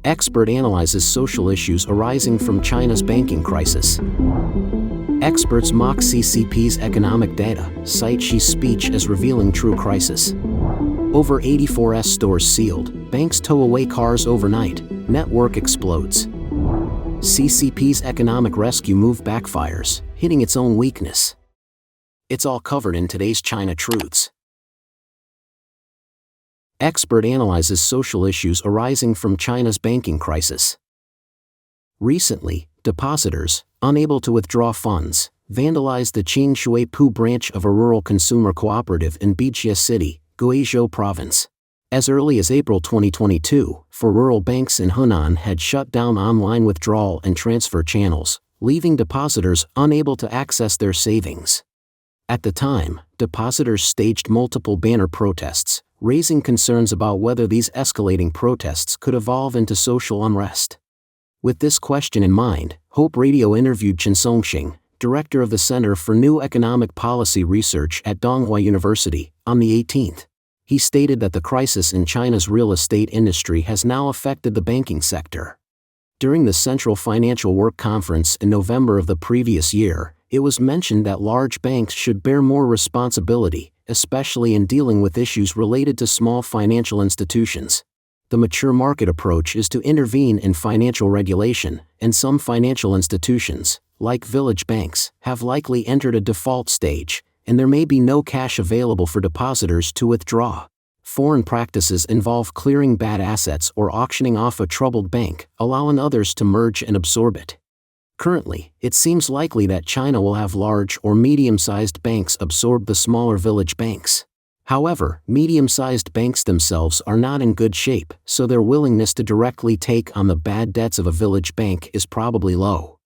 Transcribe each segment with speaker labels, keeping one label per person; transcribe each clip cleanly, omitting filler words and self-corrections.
Speaker 1: Expert analyzes social issues arising from China's banking crisis. Experts mock CCP's economic data, cite Xi's speech as revealing true crisis. Over 84 stores sealed, banks tow away cars overnight, network explodes. CCP's economic rescue move backfires, hitting its own weakness. It's all covered in today's China Truths. Expert analyzes social issues arising from China's banking crisis. Recently, depositors, unable to withdraw funds, vandalized the Qingxuepu branch of a rural consumer cooperative in Bijie City, Guizhou Province. As early as April 2022, for rural banks in Henan had shut down online withdrawal and transfer channels, leaving depositors unable to access their savings. At the time, depositors staged multiple banner protests, raising concerns about whether these escalating protests could evolve into social unrest. With this question in mind, Hope Radio interviewed Chen Songxing, director of the Center for New Economic Policy Research at Donghua University, on the 18th. He stated that the crisis in China's real estate industry has now affected the banking sector. During the Central Financial Work Conference in November of the previous year, it was mentioned that large banks should bear more responsibility, especially in dealing with issues related to small financial institutions. The mature market approach is to intervene in financial regulation, and some financial institutions, like village banks, have likely entered a default stage, and there may be no cash available for depositors to withdraw. Foreign practices involve clearing bad assets or auctioning off a troubled bank, allowing others to merge and absorb it. Currently, it seems likely that China will have large or medium-sized banks absorb the smaller village banks. However, medium-sized banks themselves are not in good shape, so their willingness to directly take on the bad debts of a village bank is probably low.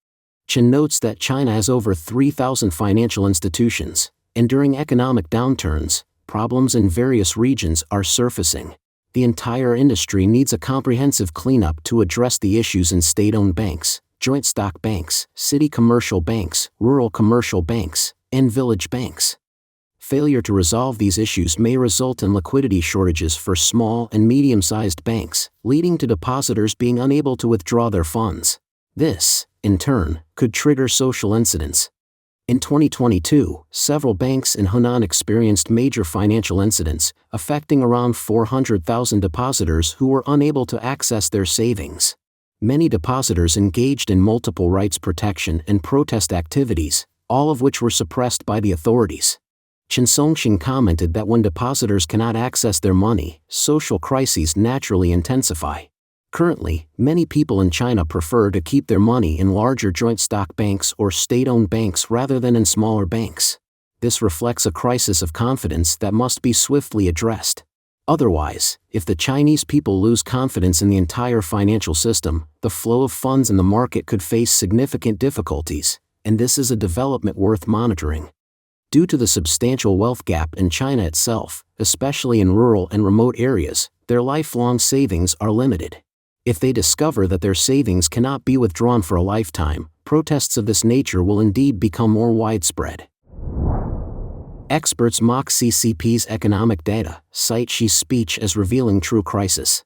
Speaker 1: Chen notes that China has over 3,000 financial institutions, and during economic downturns, problems in various regions are surfacing. The entire industry needs a comprehensive cleanup to address the issues in state-owned banks, joint stock banks, city commercial banks, rural commercial banks, and village banks. Failure to resolve these issues may result in liquidity shortages for small and medium-sized banks, leading to depositors being unable to withdraw their funds. This, in turn, could trigger social incidents. In 2022, several banks in Henan experienced major financial incidents, affecting around 400,000 depositors who were unable to access their savings. Many depositors engaged in multiple rights protection and protest activities, all of which were suppressed by the authorities. Chen Songxing commented that when depositors cannot access their money, social crises naturally intensify. Currently, many people in China prefer to keep their money in larger joint stock banks or state-owned banks rather than in smaller banks. This reflects a crisis of confidence that must be swiftly addressed. Otherwise, if the Chinese people lose confidence in the entire financial system, the flow of funds in the market could face significant difficulties, and this is a development worth monitoring. Due to the substantial wealth gap in China itself, especially in rural and remote areas, their lifelong savings are limited. If they discover that their savings cannot be withdrawn for a lifetime, protests of this nature will indeed become more widespread. Experts mock CCP's economic data, cite Xi's speech as revealing true crisis.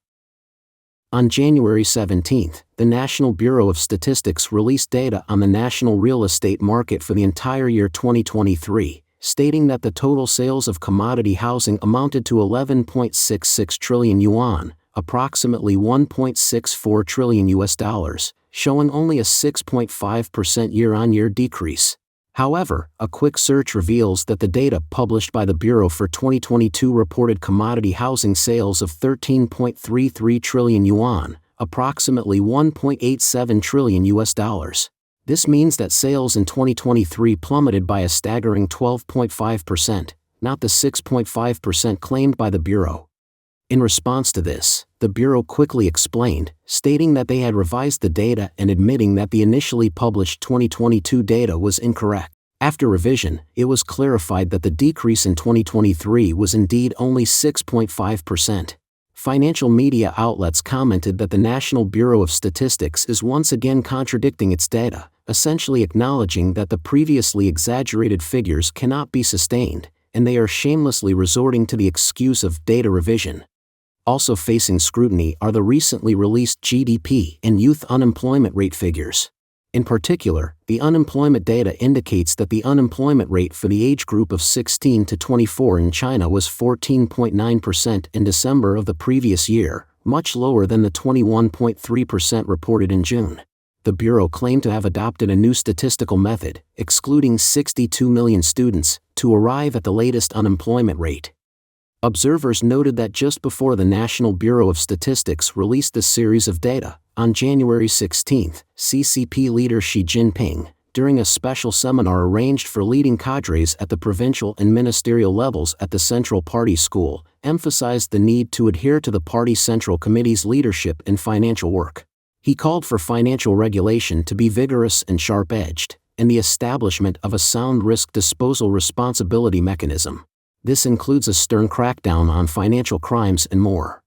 Speaker 1: On January 17, the National Bureau of Statistics released data on the national real estate market for the entire year 2023, stating that the total sales of commodity housing amounted to 11.66 trillion yuan, approximately $1.64 trillion, showing only a 6.5% year-on-year decrease. However, a quick search reveals that the data published by the Bureau for 2022 reported commodity housing sales of 13.33 trillion yuan, approximately $1.87 trillion. This means that sales in 2023 plummeted by a staggering 12.5%, not the 6.5% claimed by the Bureau. In response to this, the Bureau quickly explained, stating that they had revised the data and admitting that the initially published 2022 data was incorrect. After revision, it was clarified that the decrease in 2023 was indeed only 6.5%. Financial media outlets commented that the National Bureau of Statistics is once again contradicting its data, essentially acknowledging that the previously exaggerated figures cannot be sustained, and they are shamelessly resorting to the excuse of data revision. Also facing scrutiny are the recently released GDP and youth unemployment rate figures. In particular, the unemployment data indicates that the unemployment rate for the age group of 16 to 24 in China was 14.9% in December of the previous year, much lower than the 21.3% reported in June. The Bureau claimed to have adopted a new statistical method, excluding 62 million students, to arrive at the latest unemployment rate. Observers noted that just before the National Bureau of Statistics released this series of data, on January 16, CCP leader Xi Jinping, during a special seminar arranged for leading cadres at the provincial and ministerial levels at the Central Party School, emphasized the need to adhere to the Party Central Committee's leadership in financial work. He called for financial regulation to be vigorous and sharp-edged, and the establishment of a sound risk disposal responsibility mechanism. This includes a stern crackdown on financial crimes and more.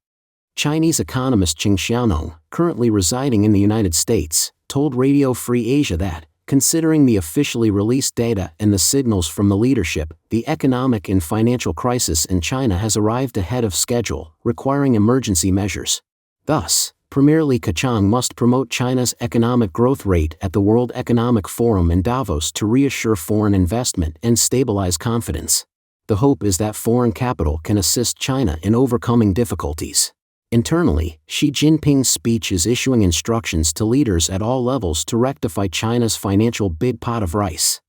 Speaker 1: Chinese economist Qin Xiaonong, currently residing in the United States, told Radio Free Asia that, considering the officially released data and the signals from the leadership, the economic and financial crisis in China has arrived ahead of schedule, requiring emergency measures. Thus, Premier Li Keqiang must promote China's economic growth rate at the World Economic Forum in Davos to reassure foreign investment and stabilize confidence. The hope is that foreign capital can assist China in overcoming difficulties. Internally, Xi Jinping's speech is issuing instructions to leaders at all levels to rectify China's financial big pot of rice.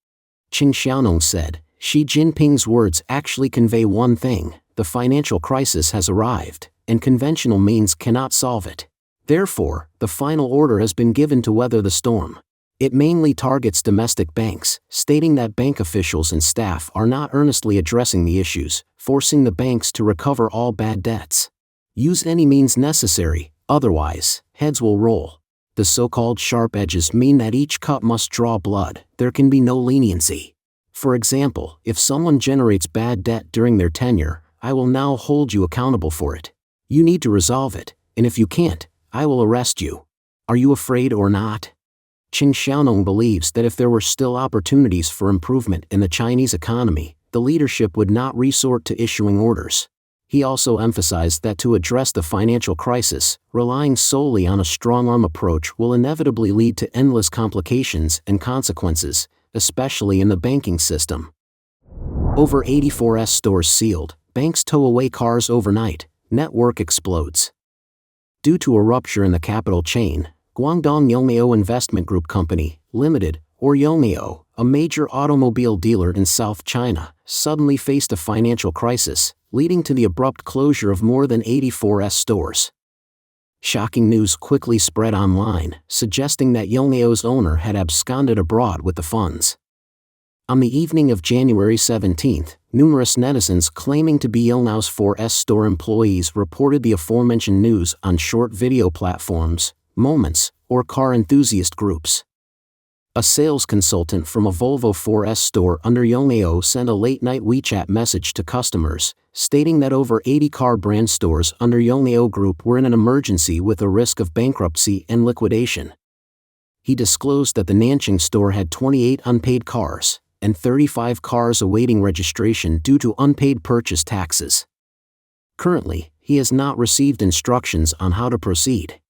Speaker 1: Qin Xiaonong said, Xi Jinping's words actually convey one thing: the financial crisis has arrived, and conventional means cannot solve it. Therefore, the final order has been given to weather the storm. It mainly targets domestic banks, stating that bank officials and staff are not earnestly addressing the issues, forcing the banks to recover all bad debts. Use any means necessary, otherwise, heads will roll. The so-called sharp edges mean that each cut must draw blood, there can be no leniency. For example, if someone generates bad debt during their tenure, I will now hold you accountable for it. You need to resolve it, and if you can't, I will arrest you. Are you afraid or not? Qin Xiaonong believes that if there were still opportunities for improvement in the Chinese economy, the leadership would not resort to issuing orders. He also emphasized that to address the financial crisis, relying solely on a strong-arm approach will inevitably lead to endless complications and consequences, especially in the banking system. Over 84S stores sealed, banks tow away cars overnight, network explodes. Due to a rupture in the capital chain, Guangdong Yongmeo Investment Group Company, Limited, or Yongmeo, a major automobile dealer in South China, suddenly faced a financial crisis, leading to the abrupt closure of more than 84S stores. Shocking news quickly spread online, suggesting that Yongmeo's owner had absconded abroad with the funds. On the evening of January 17, numerous netizens claiming to be Yongmeo's 4S store employees reported the aforementioned news on short video platforms, Moments, or car enthusiast groups. A sales consultant from a Volvo 4S store under Yongmeo sent a late-night WeChat message to customers, stating that over 80 car brand stores under Yongmeo Group were in an emergency with a risk of bankruptcy and liquidation. He disclosed that the Nanjing store had 28 unpaid cars, and 35 cars awaiting registration due to unpaid purchase taxes. Currently, he has not received instructions on how to proceed.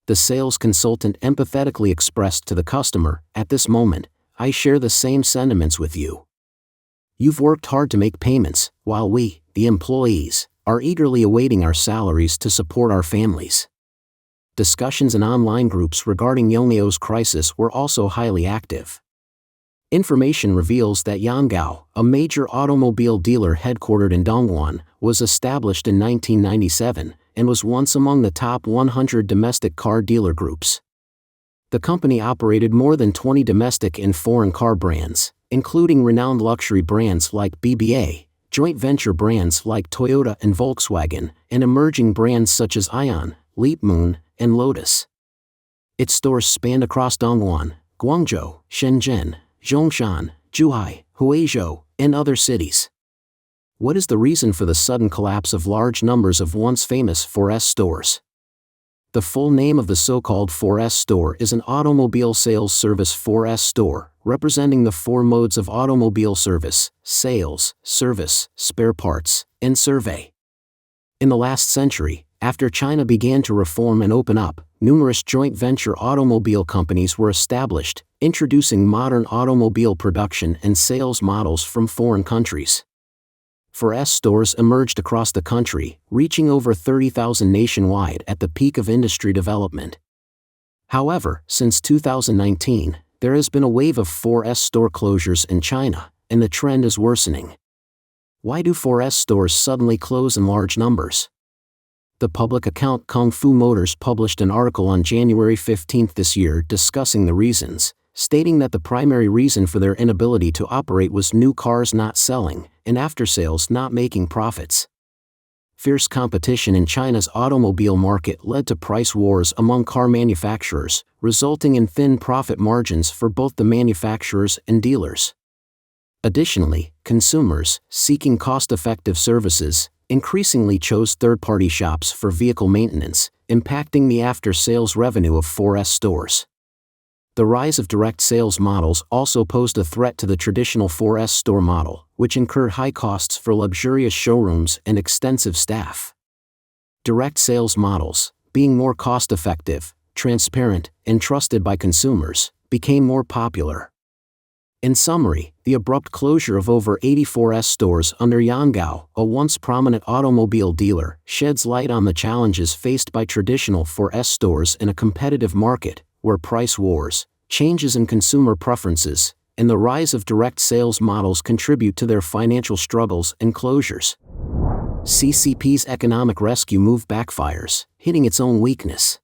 Speaker 1: The sales consultant empathetically expressed to the customer, "At this moment, I share the same sentiments with you. You've worked hard to make payments, while we, the employees, are eagerly awaiting our salaries to support our families." Discussions in online groups regarding Yongmeo's crisis were also highly active. Information reveals that Yangao, a major automobile dealer headquartered in Dongguan, was established in 1997, and was once among the top 100 domestic car dealer groups. The company operated more than 20 domestic and foreign car brands, including renowned luxury brands like BBA, joint venture brands like Toyota and Volkswagen, and emerging brands such as Ion, Leapmoon, and Lotus. Its stores spanned across Dongguan, Guangzhou, Shenzhen, Zhongshan, Zhuhai, Huizhou, and other cities. What is the reason for the sudden collapse of large numbers of once famous 4S stores? The full name of the so-called 4S store is an automobile sales service 4S store, representing the four modes of automobile service: sales, service, spare parts, and survey. In the last century, after China began to reform and open up, numerous joint venture automobile companies were established, introducing modern automobile production and sales models from foreign countries. 4S stores emerged across the country, reaching over 30,000 nationwide at the peak of industry development. However, since 2019, there has been a wave of 4S store closures in China, and the trend is worsening. Why do 4S stores suddenly close in large numbers? The public account Kung Fu Motors published an article on January 15 this year discussing the reasons, stating that the primary reason for their inability to operate was new cars not selling and after-sales not making profits. Fierce competition in China's automobile market led to price wars among car manufacturers, resulting in thin profit margins for both the manufacturers and dealers. Additionally, consumers, seeking cost-effective services, increasingly chose third-party shops for vehicle maintenance, impacting the after-sales revenue of 4S stores. The rise of direct sales models also posed a threat to the traditional 4S store model, which incurred high costs for luxurious showrooms and extensive staff. Direct sales models, being more cost-effective, transparent, and trusted by consumers, became more popular. In summary, the abrupt closure of over 80 4S stores under Yangao, a once prominent automobile dealer, sheds light on the challenges faced by traditional 4S stores in a competitive market, where price wars, changes in consumer preferences, and the rise of direct sales models contribute to their financial struggles and closures. CCP's economic rescue move backfires, hitting its own weakness.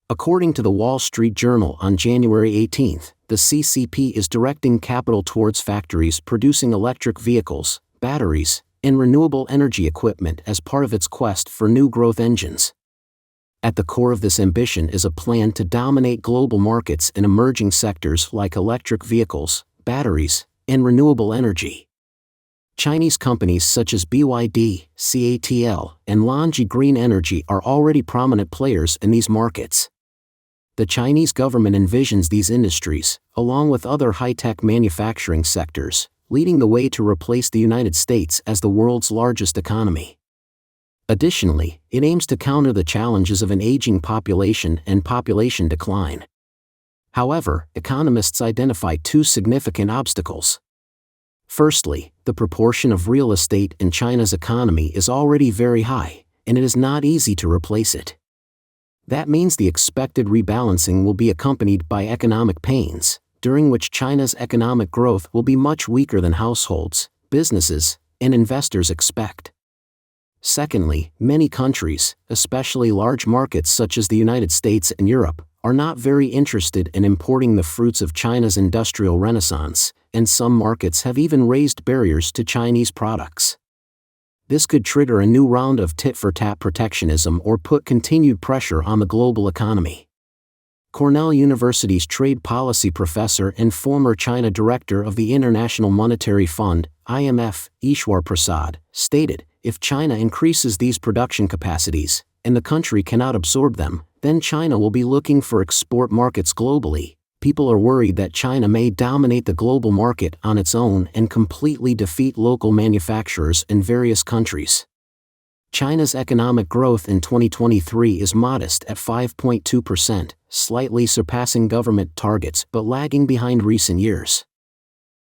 Speaker 1: According to the Wall Street Journal on January 18, the CCP is directing capital towards factories producing electric vehicles, batteries, and renewable energy equipment as part of its quest for new growth engines. At the core of this ambition is a plan to dominate global markets in emerging sectors like electric vehicles, batteries, and renewable energy. Chinese companies such as BYD, CATL, and LONGi Green Energy are already prominent players in these markets. The Chinese government envisions these industries, along with other high-tech manufacturing sectors, leading the way to replace the United States as the world's largest economy. Additionally, it aims to counter the challenges of an aging population and population decline. However, economists identify two significant obstacles. Firstly, the proportion of real estate in China's economy is already very high, and it is not easy to replace it. That means the expected rebalancing will be accompanied by economic pains, during which China's economic growth will be much weaker than households, businesses, and investors expect. Secondly, many countries, especially large markets such as the United States and Europe, are not very interested in importing the fruits of China's industrial renaissance, and some markets have even raised barriers to Chinese products. This could trigger a new round of tit-for-tat protectionism or put continued pressure on the global economy. Cornell University's trade policy professor and former China director of the International Monetary Fund, IMF, Ishwar Prasad, stated, "If China increases these production capacities, and the country cannot absorb them, then China will be looking for export markets globally. People are worried that China may dominate the global market on its own and completely defeat local manufacturers in various countries." China's economic growth in 2023 is modest at 5.2%, slightly surpassing government targets but lagging behind recent years.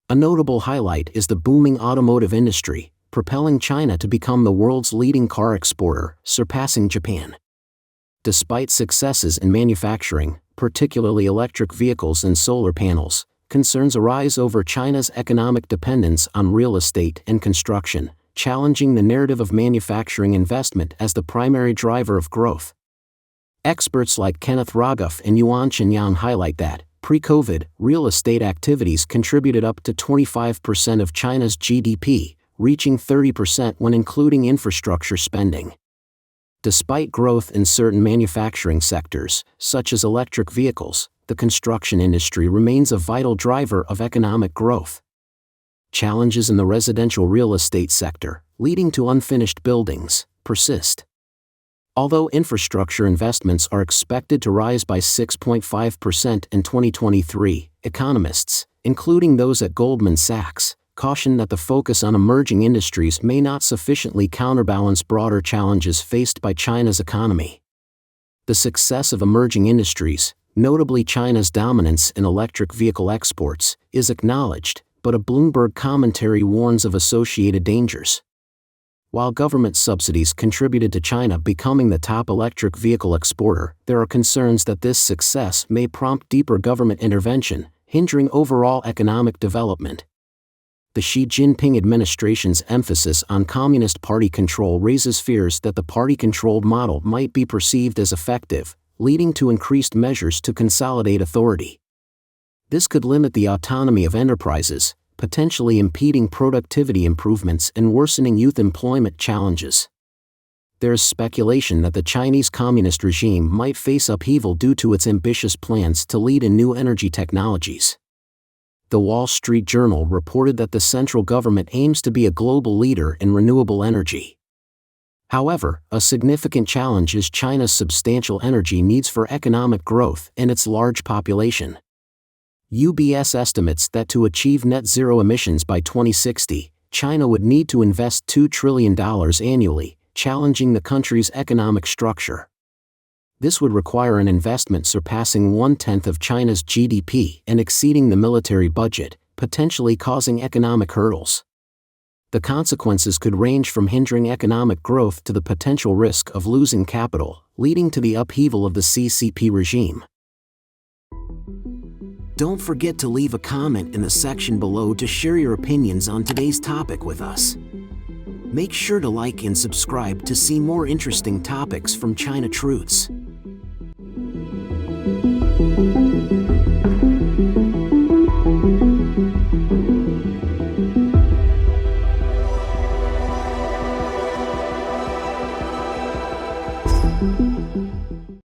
Speaker 1: A notable highlight is the booming automotive industry, propelling China to become the world's leading car exporter, surpassing Japan. Despite successes in manufacturing, particularly electric vehicles and solar panels, concerns arise over China's economic dependence on real estate and construction, challenging the narrative of manufacturing investment as the primary driver of growth. Experts like Kenneth Rogoff and Yuan Qinyang highlight that, pre-COVID, real estate activities contributed up to 25% of China's GDP, reaching 30% when including infrastructure spending. Despite growth in certain manufacturing sectors, such as electric vehicles, the construction industry remains a vital driver of economic growth. Challenges in the residential real estate sector, leading to unfinished buildings, persist. Although infrastructure investments are expected to rise by 6.5% in 2023, economists, including those at Goldman Sachs, cautioned that the focus on emerging industries may not sufficiently counterbalance broader challenges faced by China's economy. The success of emerging industries, notably China's dominance in electric vehicle exports, is acknowledged, but a Bloomberg commentary warns of associated dangers. While government subsidies contributed to China becoming the top electric vehicle exporter, there are concerns that this success may prompt deeper government intervention, hindering overall economic development. The Xi Jinping administration's emphasis on Communist Party control raises fears that the party-controlled model might be perceived as effective, leading to increased measures to consolidate authority. This could limit the autonomy of enterprises, potentially impeding productivity improvements and worsening youth employment challenges. There is speculation that the Chinese communist regime might face upheaval due to its ambitious plans to lead in new energy technologies. The Wall Street Journal reported that the central government aims to be a global leader in renewable energy. However, a significant challenge is China's substantial energy needs for economic growth and its large population. UBS estimates that to achieve net zero emissions by 2060, China would need to invest $2 trillion annually, challenging the country's economic structure. This would require an investment surpassing 1/10 of China's GDP and exceeding the military budget, potentially causing economic hurdles. The consequences could range from hindering economic growth to the potential risk of losing capital, leading to the upheaval of the CCP regime. Don't forget to leave a comment in the section below to share your opinions on today's topic with us. Make sure to like and subscribe to see more interesting topics from China Truths.